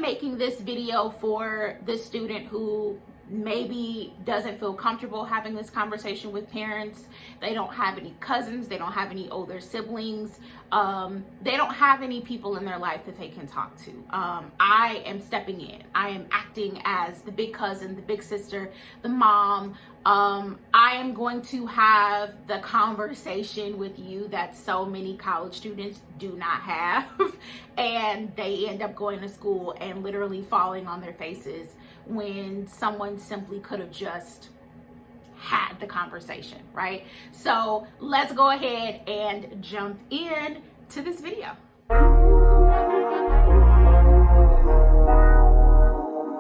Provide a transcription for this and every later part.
am making this video for the student who maybe doesn't feel comfortable having this conversation with parents. They don't have any cousins, they don't have any older siblings, they don't have any people in their life that they can talk to. I am stepping in. I am acting as the big cousin, the big sister, the mom. I am going to have the conversation with you that so many college students do not have, and they end up going to school and literally falling on their faces when someone simply could have just had the conversation, right? So let's go ahead and jump in to this video.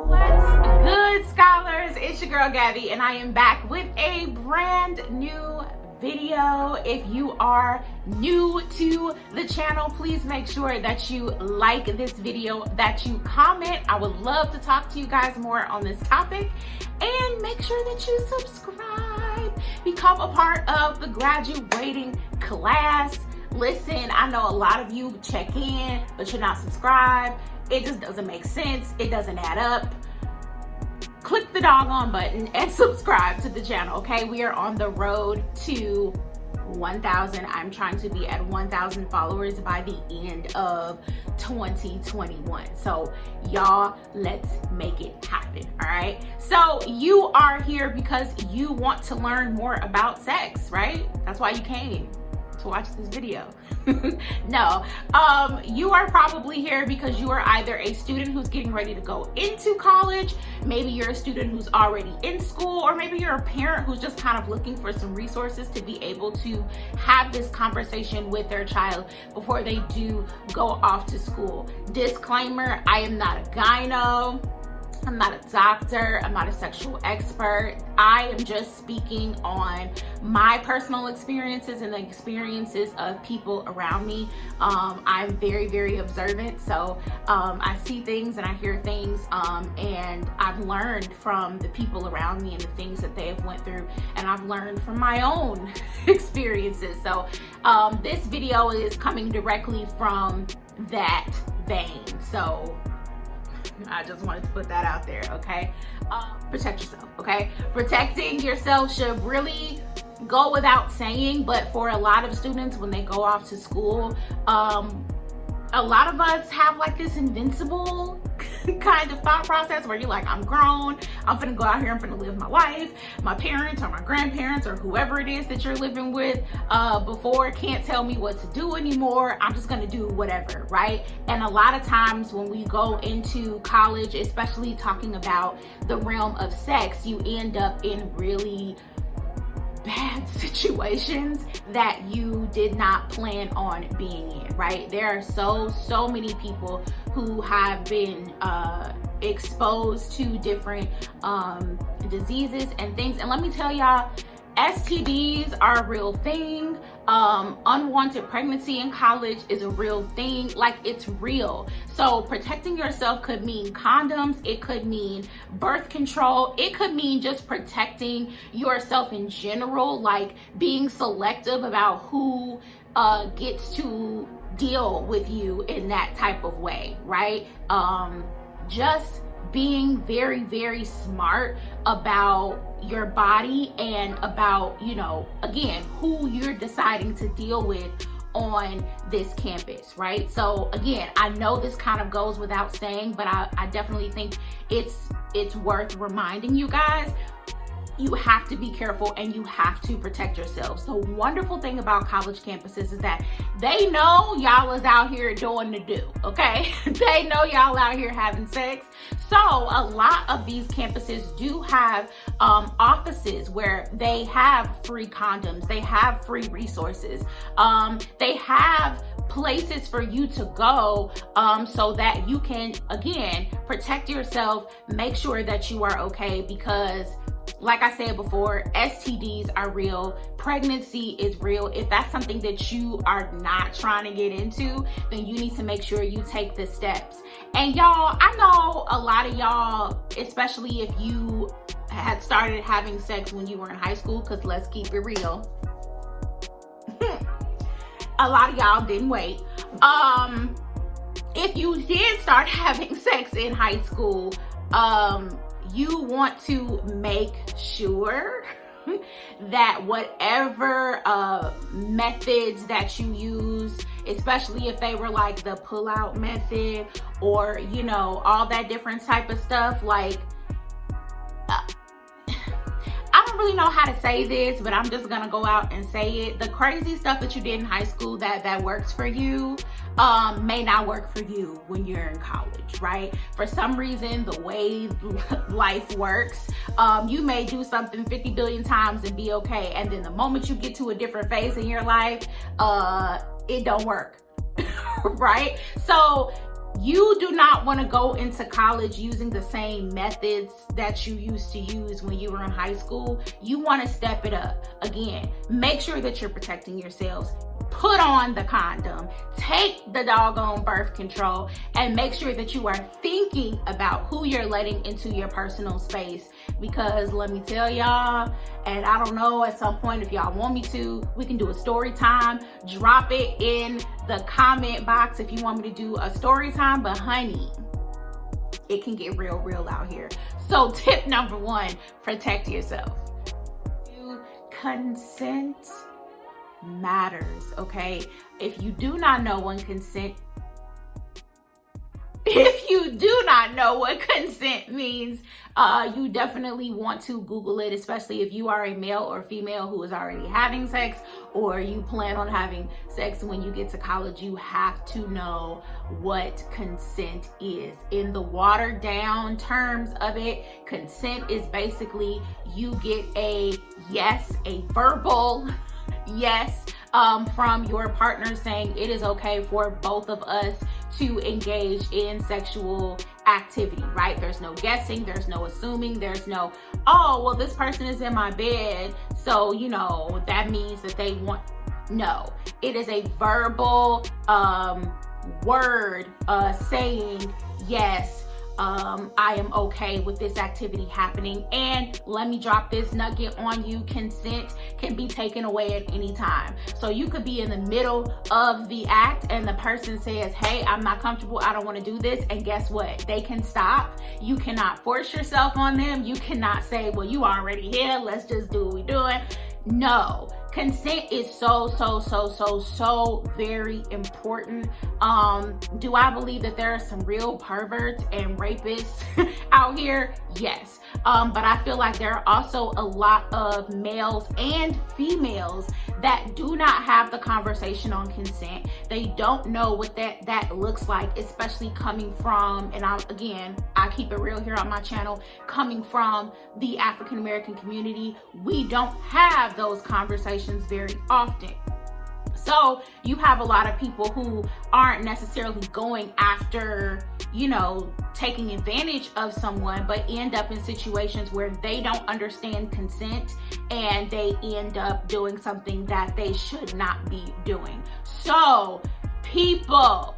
What's good, scholars? It's your girl Gabby, and I am back with a brand new video. If you are new to the channel, please make sure that you like this video, that you comment. I would love to talk to you guys more on this topic, and make sure that you subscribe, become a part of the graduating class. Listen, I know a lot of you check in, but you're not subscribed. It just doesn't make sense. It doesn't add up. Click the doggone button and subscribe to the channel, okay? We are on the road to 1,000. I'm trying to be at 1,000 followers by the end of 2021. So y'all, let's make it happen, all right? So you are here because you want to learn more about sex, right? That's why you came to watch this video. No, you are probably here because you are either a student who's getting ready to go into college, maybe you're a student who's already in school, or maybe you're a parent who's just kind of looking for some resources to be able to have this conversation with their child before they do go off to school. Disclaimer, I am not a gyno, I'm not a doctor, I'm not a sexual expert. I am just speaking on my personal experiences and the experiences of people around me. I'm very, very observant. So I see things and I hear things, and I've learned from the people around me and the things that they have went through, and I've learned from my own experiences. So this video is coming directly from that vein. So I just wanted to put that out there, okay? Protect yourself, okay? Protecting yourself should really go without saying, but for a lot of students, when they go off to school, a lot of us have like this invincible kind of thought process where you're like, I'm grown, I'm gonna go out here, I'm gonna live my life. My parents or my grandparents or whoever it is that you're living with before can't tell me what to do anymore. I'm just gonna do whatever, right? And a lot of times when we go into college, especially talking about the realm of sex, you end up in really bad situations that you did not plan on being in, right? There are so many people who have been exposed to different diseases and things. And let me tell y'all, STDs are a real thing. Unwanted pregnancy in college is a real thing. Like, it's real. So protecting yourself could mean condoms. It could mean birth control. It could mean just protecting yourself in general, like being selective about who gets to deal with you in that type of way, right? Just being very, very smart about your body and about, you know, again, who you're deciding to deal with on this campus, right? So again, I know this kind of goes without saying, but I definitely think it's worth reminding you guys. You have to be careful and you have to protect yourselves. The wonderful thing about college campuses is that they know y'all is out here doing the do, okay? They know y'all out here having sex. So a lot of these campuses do have offices where they have free condoms, they have free resources, they have places for you to go so that you can, again, protect yourself, make sure that you are okay, because like I said before, STDs are real. Pregnancy is real. If that's something that you are not trying to get into, then you need to make sure you take the steps. And y'all, I know a lot of y'all, especially if you had started having sex when you were in high school, because let's keep it real, a lot of y'all didn't wait. if you did start having sex in high school, you want to make sure that whatever methods that you use, especially if they were like the pull-out method or, you know, all that different type of stuff, like, I don't really know how to say this, but I'm just gonna go out and say it. The crazy stuff that you did in high school that works for you may not work for you when you're in college, right? For some reason, the way life works, you may do something 50 billion times and be okay, and then the moment you get to a different phase in your life, it don't work. Right? So you do not want to go into college using the same methods that you used to use when you were in high school. You want to step it up. Again, make sure that you're protecting yourselves. Put on the condom, take the doggone birth control, and make sure that you are thinking about who you're letting into your personal space. Because let me tell y'all, and I don't know, at some point, if y'all want me to, we can do a story time. Drop it in the comment box if you want me to do a story time. But honey, it can get real out here. So tip number 1, protect yourself. Consent matters, okay? If you do not know what consent means, you definitely want to Google it, especially if you are a male or female who is already having sex, or you plan on having sex when you get to college. You have to know what consent is. In the watered down terms of it, consent is basically you get a yes, a verbal yes, from your partner saying it is okay for both of us to engage in sexual activity, right? There's no guessing, there's no assuming, there's no, oh, well, this person is in my bed, so, you know, that means that they want, no. It is a verbal word saying, yes, I am okay with this activity happening. And let me drop this nugget on you. Consent can be taken away at any time. So you could be in the middle of the act and the person says, hey, I'm not comfortable, I don't want to do this. And guess what? They can stop. You cannot force yourself on them. You cannot say, well, you already here, let's just do what we're doing. No. Consent is so very important. Do I believe that there are some real perverts and rapists out here? Yes. But I feel like there are also a lot of males and females that do not have the conversation on consent. They don't know what that looks like, especially coming from, and I keep it real here on my channel, coming from the African American community. We don't have those conversations very often. So you have a lot of people who aren't necessarily going after, you know, taking advantage of someone, but end up in situations where they don't understand consent and they end up doing something that they should not be doing. So people,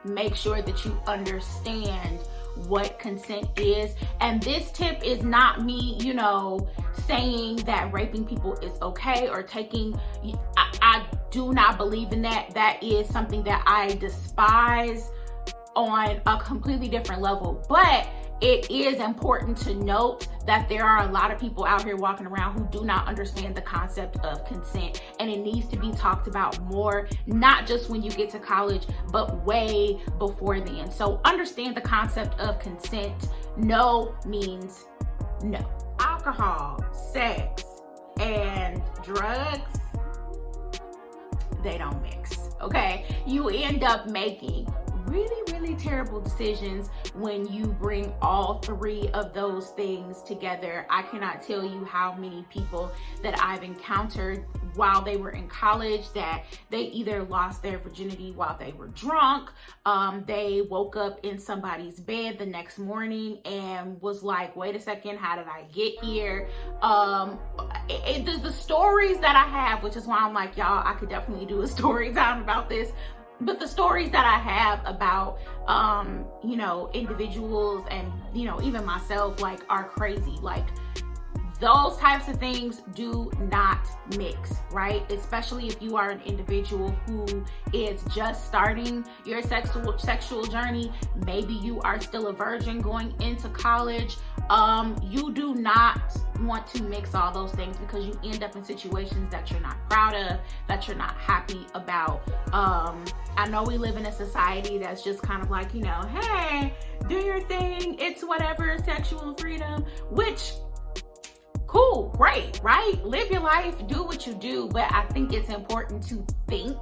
make sure that you understand what consent is. And this tip is not me, you know, saying that raping people is okay or taking, I do not believe in that. That is something that I despise on a completely different level. But it is important to note that there are a lot of people out here walking around who do not understand the concept of consent, and it needs to be talked about more, not just when you get to college, but way before then. So understand the concept of consent. No means no. Alcohol, sex, and drugs, they don't mix, okay? You end up making really terrible decisions when you bring all 3 of those things together. I cannot tell you how many people that I've encountered while they were in college that they either lost their virginity while they were drunk, they woke up in somebody's bed the next morning and was like, wait a second, how did I get here? The stories that I have, which is why I'm like, y'all, I could definitely do a story time about this. But the stories that I have about, you know, individuals and, you know, even myself, like, are crazy. Like, Those types of things do not mix, right? Especially if you are an individual who is just starting your sexual journey. Maybe you are still a virgin going into college. You do not want to mix all those things, because you end up in situations that you're not proud of, that you're not happy about. I know we live in a society that's just kind of like, you know, hey, do your thing, it's whatever, sexual freedom, which cool, great, right? Live your life, do what you do. But I think it's important to think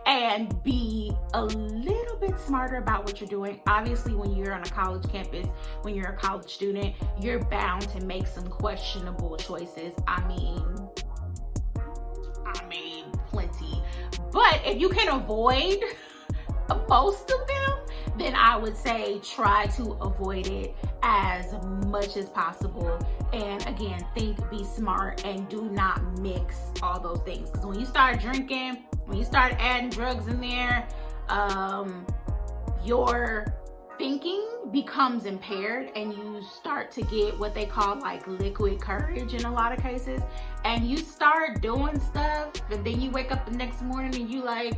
and be a little bit smarter about what you're doing. Obviously, when you're on a college campus, when you're a college student, you're bound to make some questionable choices. I mean, plenty. But if you can avoid most of them, then I would say try to avoid it as much as possible. And again, think, be smart, and do not mix all those things. Because when you start drinking, when you start adding drugs in there, your thinking becomes impaired, and you start to get what they call like liquid courage in a lot of cases. And you start doing stuff, and then you wake up the next morning and you like,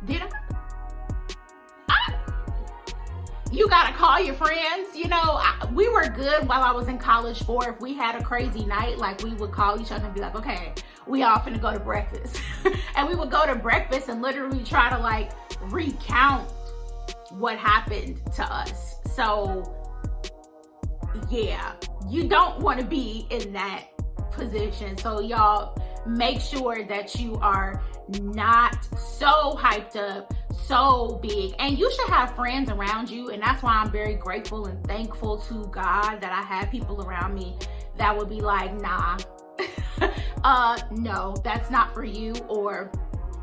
did I? You gotta call your friends. You know, we were good while I was in college for if we had a crazy night, like we would call each other and be like, okay, we all finna go to breakfast. And we would go to breakfast and literally try to like recount what happened to us. So yeah, you don't want to be in that position. So y'all, make sure that you are not so hyped up, so big. And you should have friends around you, and that's why I'm very grateful and thankful to God that I have people around me that would be like, nah, no, that's not for you, or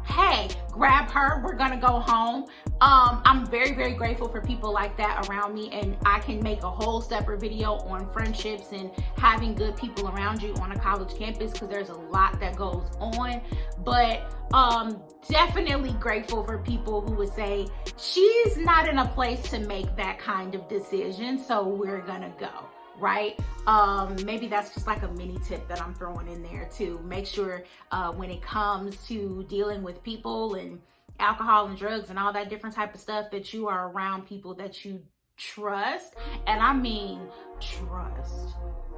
hey, grab her, we're gonna go home. I'm very, very grateful for people like that around me, and I can make a whole separate video on friendships and having good people around you on a college campus, because there's a lot that goes on. But definitely grateful for people who would say, she's not in a place to make that kind of decision, so we're gonna go. Right? Maybe that's just like a mini tip that I'm throwing in there too. Make sure when it comes to dealing with people and alcohol and drugs and all that different type of stuff, that you are around people that you trust. And I mean trust,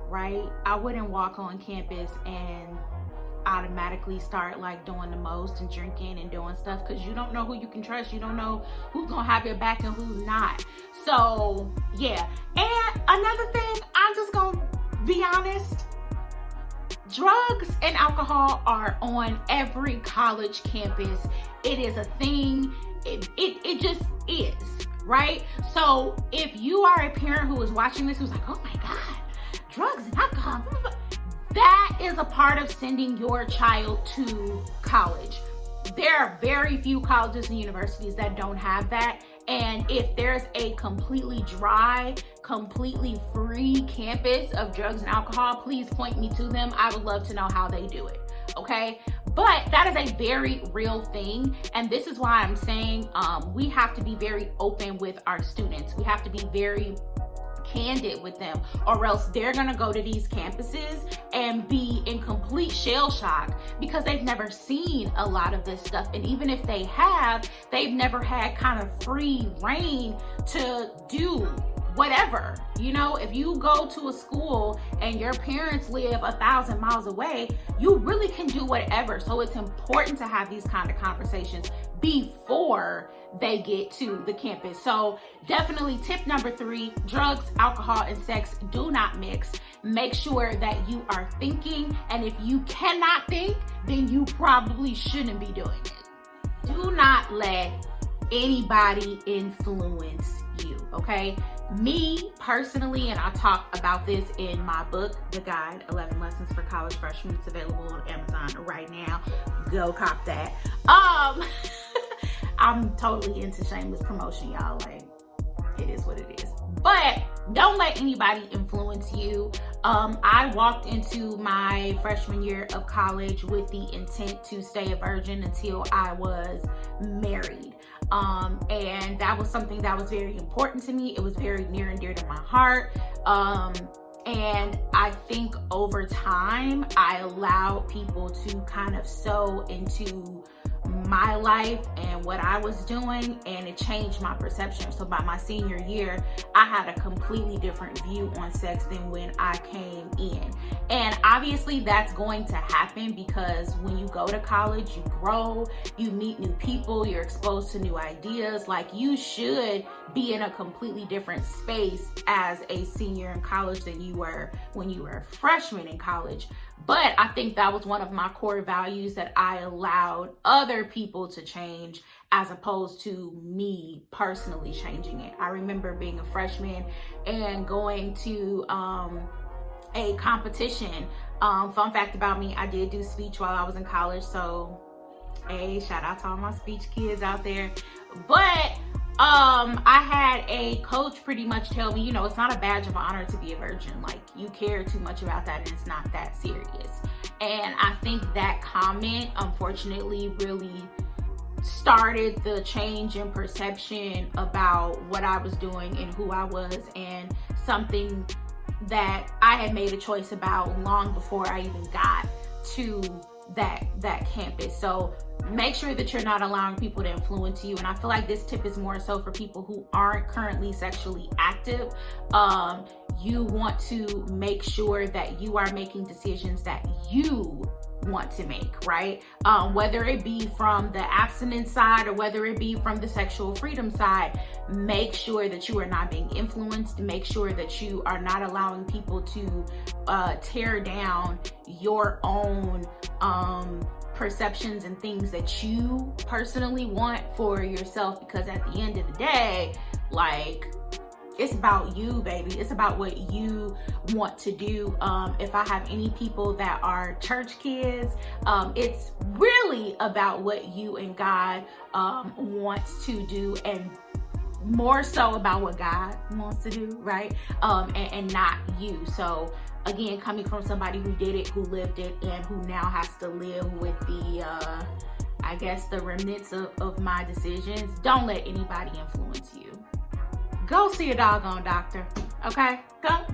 right? I wouldn't walk on campus and automatically start like doing the most and drinking and doing stuff, because you don't know who you can trust. You don't know who's gonna have your back and who's not. So yeah. And another thing, I'm just gonna be honest, drugs and alcohol are on every college campus. It is a thing. It just is, right? So if you are a parent who is watching this who's like, oh my God, drugs and alcohol, that is a part of sending your child to college. There are very few colleges and universities that don't have that. And if there's a completely dry, completely free campus of drugs and alcohol, please point me to them. I would love to know how they do it, okay? But that is a very real thing. And this is why I'm saying we have to be very open with our students. We have to be very candid with them, or else they're gonna go to these campuses and be in complete shell shock, because they've never seen a lot of this stuff. And even if they have, they've never had kind of free reign to do whatever. You know, if you go to a school and your parents live 1,000 miles away, you really can do whatever. So it's important to have these kind of conversations before they get to the campus. So definitely tip number 3, drugs, alcohol, and sex do not mix. Make sure that you are thinking, and if you cannot think, then you probably shouldn't be doing it. Do not let anybody influence you, okay? Me personally, and I talk about this in my book, The Guide, 11 Lessons for College Freshmen. It's available on Amazon right now. Go cop that. I'm totally into shameless promotion, y'all. Like, it is what it is. But don't let anybody influence you. I walked into my freshman year of college with the intent to stay a virgin until I was married. And that was something that was very important to me. It was very near and dear to my heart. And I think over time, I allowed people to kind of sow into my life and what I was doing, and it changed my perception. So by my senior year, I had a completely different view on sex than when I came in. And obviously that's going to happen because when you go to college, you grow, you meet new people, you're exposed to new ideas. Like, you should be in a completely different space as a senior in college than you were when you were a freshman in college. But I think that was one of my core values, that I allowed other people to change as opposed to me personally changing it. I remember being a freshman and going to a competition. Fun fact about me, I did do speech while I was in college. So, hey, shout out to all my speech kids out there. But I had a coach pretty much tell me, you know, it's not a badge of honor to be a virgin. Like, you care too much about that and it's not that serious. And I think that comment, unfortunately, really started the change in perception about what I was doing and who I was, and something that I had made a choice about long before I even got to that campus. So make sure that you're not allowing people to influence you. And I feel like this tip is more so for people who aren't currently sexually active. You want to make sure that you are making decisions that you want to make, right? Whether it be from the abstinence side or whether it be from the sexual freedom side, make sure that you are not being influenced. Make sure that you are not allowing people to tear down your own perceptions and things that you personally want for yourself, because at the end of the day, like, it's about you, baby. It's about what you want to do. If I have any people that are church kids, it's really about what you and God wants to do, and more so about what God wants to do, right? And not you. So again, coming from somebody who did it, who lived it, and who now has to live with the I guess the remnants of my decisions, don't let anybody influence you. Go see a doggone doctor, okay?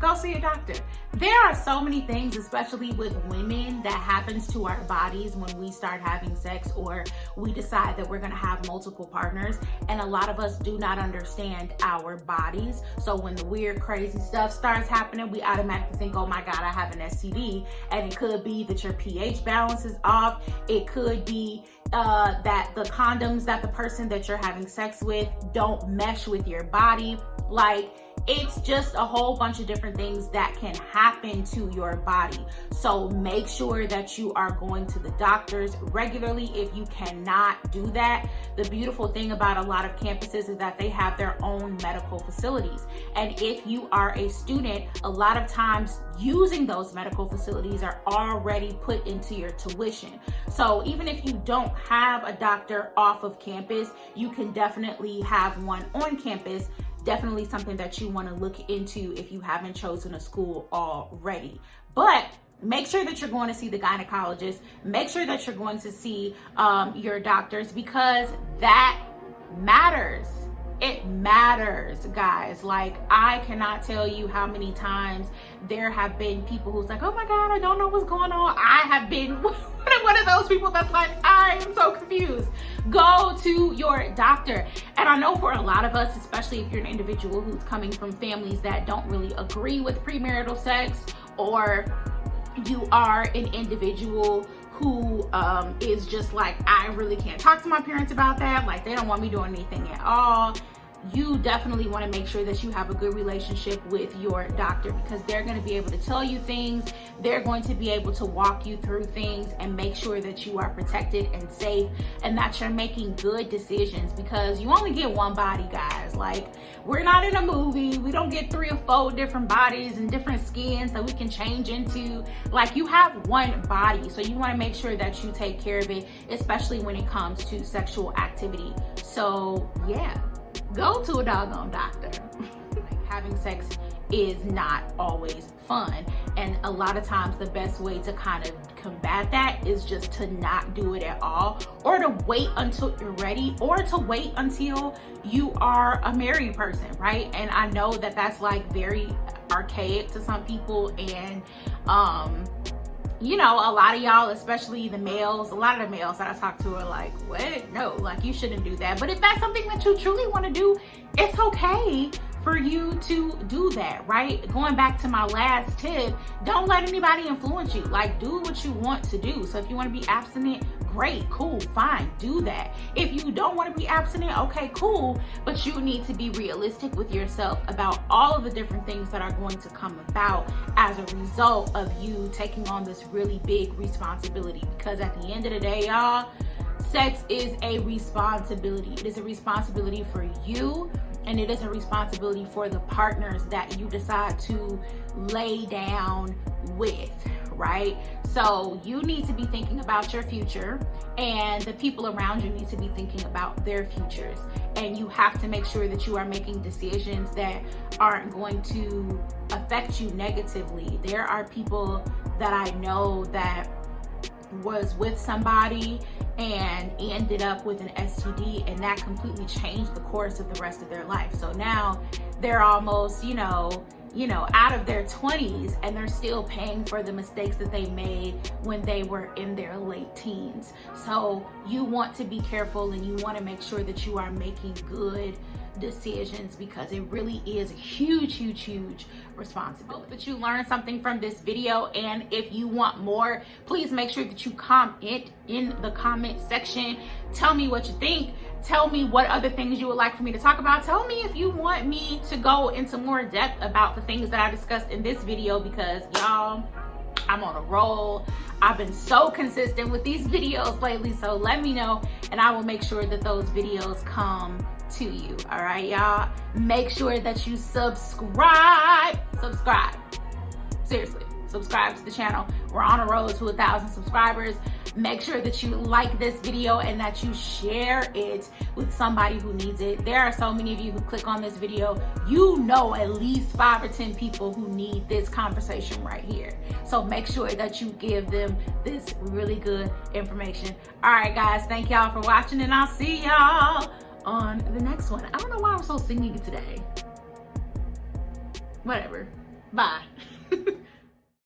Go see a doctor. There are so many things, especially with women, that happens to our bodies when we start having sex or we decide that we're gonna have multiple partners. And a lot of us do not understand our bodies. So when the weird, crazy stuff starts happening, we automatically think, oh my God, I have an STD. And it could be that your pH balance is off. It could be that the condoms that the person that you're having sex with don't mesh with your body. Like, it's just a whole bunch of different things that can happen to your body. So make sure that you are going to the doctors regularly. If you cannot do that, the beautiful thing about a lot of campuses is that they have their own medical facilities. And if you are a student, a lot of times using those medical facilities are already put into your tuition. So even if you don't have a doctor off of campus, you can definitely have one on campus. Definitely something that you want to look into if you haven't chosen a school already. But make sure that you're going to see the gynecologist. Make sure that you're going to see your doctors, because that matters. It matters, guys. Like, I cannot tell you how many times there have been people who's like, oh my God, I don't know what's going on. I have been one of those people that's like, I am so confused. Go to your doctor. And I know for a lot of us, especially if you're an individual who's coming from families that don't really agree with premarital sex, or you are an individual who is just like, I really can't talk to my parents about that. Like, they don't want me doing anything at all. You definitely want to make sure that you have a good relationship with your doctor, because they're going to be able to tell you things. They're going to be able to walk you through things and make sure that you are protected and safe, and that you're making good decisions, because you only get one body, guys. Like, we're not in a movie. We don't get 3 or 4 different bodies and different skins that we can change into. Like, you have one body, so you want to make sure that you take care of it, especially when it comes to sexual activity. So yeah, go to a doggone doctor. Like, having sex is not always fun, and a lot of times the best way to kind of combat that is just to not do it at all, or to wait until you're ready, or to wait until you are a married person, right? And I know that that's like very archaic to some people, and you know, a lot of y'all, especially the males, a lot of the males that I talk to are like, what? No, like, you shouldn't do that. But if that's something that you truly want to do, it's okay for you to do that, right? Going back to my last tip, don't let anybody influence you. Like, do what you want to do. So if you want to be abstinent, great, cool, fine, do that. If you don't want to be abstinent, okay, cool, but you need to be realistic with yourself about all of the different things that are going to come about as a result of you taking on this really big responsibility. Because at the end of the day, y'all, sex is a responsibility. It is a responsibility for you, and it is a responsibility for the partners that you decide to lay down with, right? So you need to be thinking about your future, and the people around you need to be thinking about their futures. And you have to make sure that you are making decisions that aren't going to affect you negatively. There are people that I know that was with somebody and ended up with an STD, and that completely changed the course of the rest of their life. So now they're almost, you know, out of their 20s, and they're still paying for the mistakes that they made when they were in their late teens. So you want to be careful, and you want to make sure that you are making good decisions, because it really is a huge responsibility. That you learned something from this video, and if you want more, please make sure that you comment in the comment section. Tell me what you think. Tell me what other things you would like for me to talk about. Tell me if you want me to go into more depth about the things that I discussed in this video, because y'all, I'm on a roll. I've been so consistent with these videos lately, so let me know, and I will make sure that those videos come to you. All right, y'all, make sure that you subscribe. Seriously, subscribe to the channel. We're on a road to 1,000 subscribers. Make sure that you like this video and that you share it with somebody who needs it. There are so many of you who click on this video, you know at least 5 or 10 people who need this conversation right here. So make sure that you give them this really good information. All right, guys, thank y'all for watching, and I'll see y'all on the next one. I don't know why I'm so singing today. Whatever. Bye.